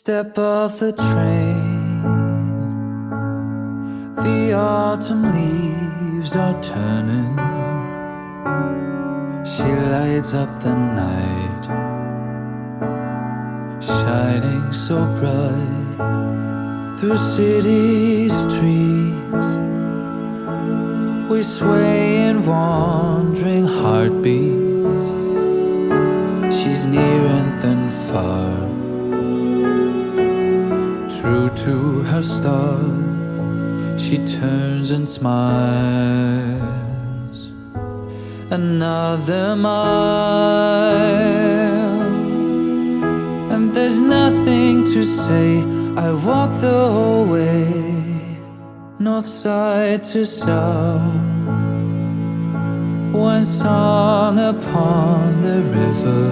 Step off the train. The autumn leaves are turning. She lights up the night, shining so bright through city streets. We sway in wandering heartbeats. She's near and then far, true to her star. She turns and smiles. Another mile, and there's nothing to say. I walk the whole way, north side to south. One song upon the river,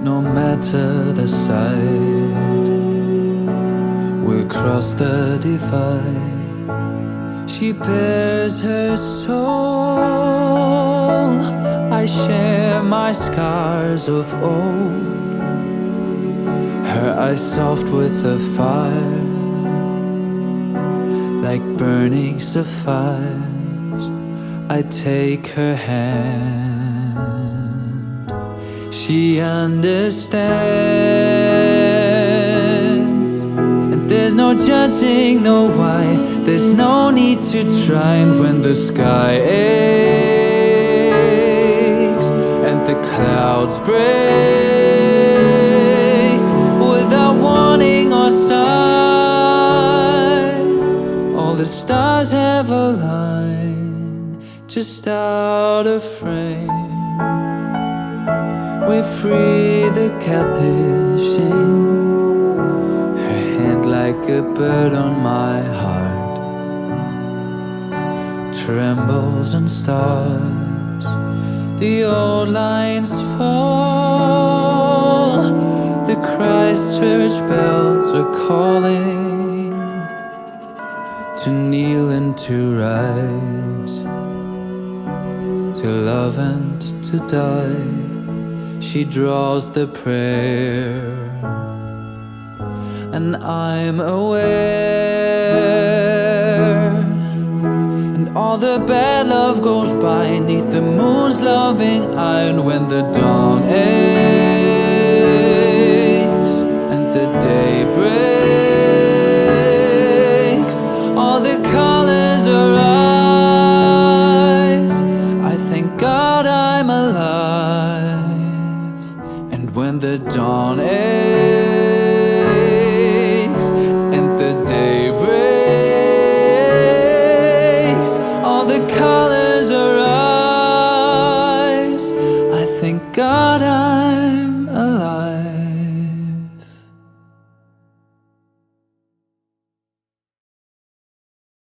no matter the side. We cross the divide. She bears her soul. I share my scars of old. Her eyes soft with the fire, like burning sapphires. I take her hand. She understands, and there's no judging, no why. There's no need to try. And when the sky aches and the clouds break without warning or sign, all the stars have aligned, just out of frame. We free the captive shame. Her hand like a bird on my heart trembles and starts. The old lines fall. The Christchurch bells are calling to kneel and to rise, to love and to die. She draws the prayer, and I'm aware. And all the bad love goes by 'neath the moon's loving eye. And when the dawn ends,